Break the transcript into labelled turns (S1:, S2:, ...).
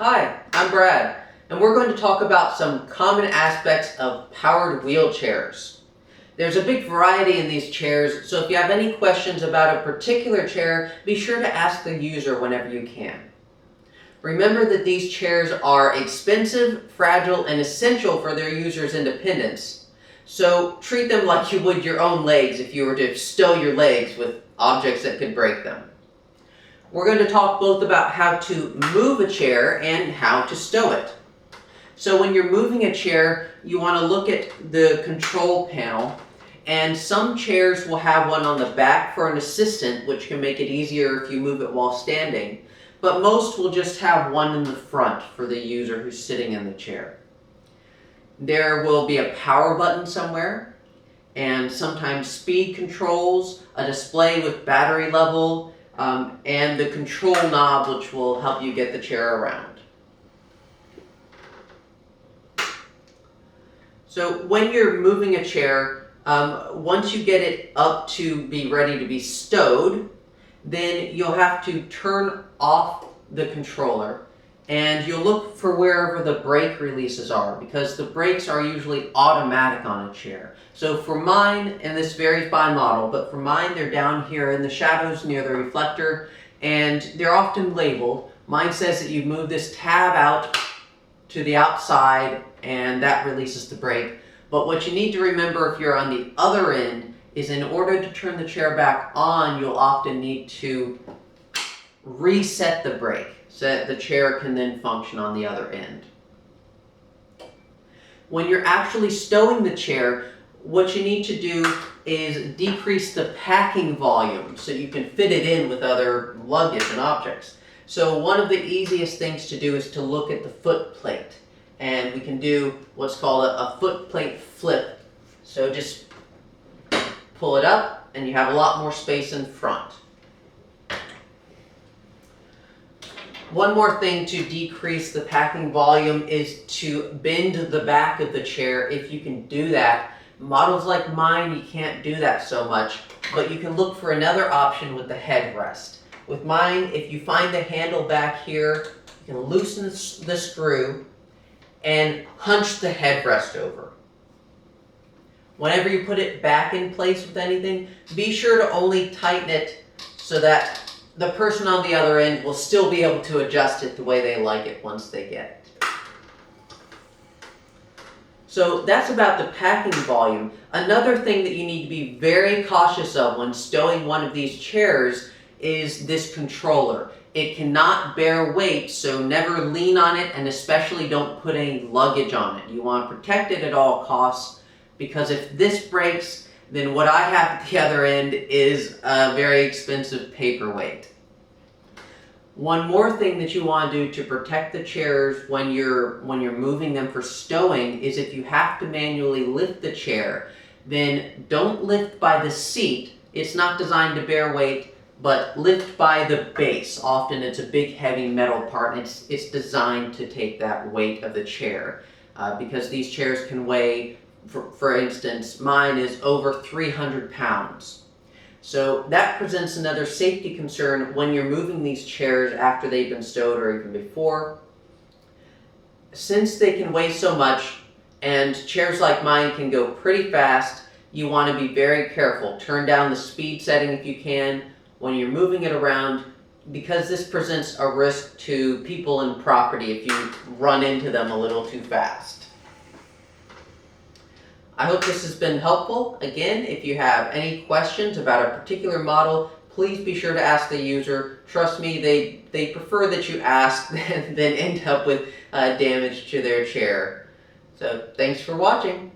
S1: Hi, I'm Brad, and we're going to talk about some common aspects of powered wheelchairs. There's a big variety in these chairs, so if you have any questions about a particular chair, be sure to ask the user whenever you can. Remember that these chairs are expensive, fragile, and essential for their users' independence. So treat them like you would your own legs if you were to stow your legs with objects that could break them. We're going to talk both about how to move a chair and how to stow it. So when you're moving a chair, you want to look at the control panel, and some chairs will have one on the back for an assistant, which can make it easier if you move it while standing, but most will just have one in the front for the user who's sitting in the chair. There will be a power button somewhere, and sometimes speed controls, a display with battery level, and the control knob, which will help you get the chair around. So when you're moving a chair, once you get it up to be ready to be stowed, then you'll have to turn off the controller, and you'll look for wherever the brake releases are, because the brakes are usually automatic on a chair. So for mine, and this varies by model, but for mine they're down here in the shadows near the reflector, and they're often labeled. Mine says that you move this tab out to the outside and that releases the brake. But what you need to remember if you're on the other end is in order to turn the chair back on, you'll often need to reset the brake so that the chair can then function on the other end. When you're actually stowing the chair, what you need to do is decrease the packing volume so you can fit it in with other luggage and objects. So one of the easiest things to do is to look at the footplate, and we can do what's called a footplate flip. So just pull it up and you have a lot more space in front. One more thing to decrease the packing volume is to bend the back of the chair if you can do that. Models like mine, you can't do that so much, but you can look for another option with the headrest. With mine, if you find the handle back here, you can loosen the screw and hunch the headrest over. Whenever you put it back in place with anything, be sure to only tighten it so that the person on the other end will still be able to adjust it the way they like it once they get it. So that's about the packing volume. Another thing that you need to be very cautious of when stowing one of these chairs is this controller. It cannot bear weight, so never lean on it, and especially don't put any luggage on it. You want to protect it at all costs, because if this breaks, then what I have at the other end is a very expensive paperweight. One more thing that you want to do to protect the chairs when you're moving them for stowing is if you have to manually lift the chair, then don't lift by the seat. It's not designed to bear weight, but lift by the base. Often it's a big heavy metal part, and it's designed to take that weight of the chair because these chairs can weigh, for instance, mine is over 300 pounds. So that presents another safety concern when you're moving these chairs after they've been stowed or even before. Since they can weigh so much, and chairs like mine can go pretty fast, you want to be very careful. Turn down the speed setting if you can when you're moving it around, because this presents a risk to people and property if you run into them a little too fast. I hope this has been helpful. Again, if you have any questions about a particular model, please be sure to ask the user. Trust me, they prefer that you ask than end up with damage to their chair. So thanks for watching.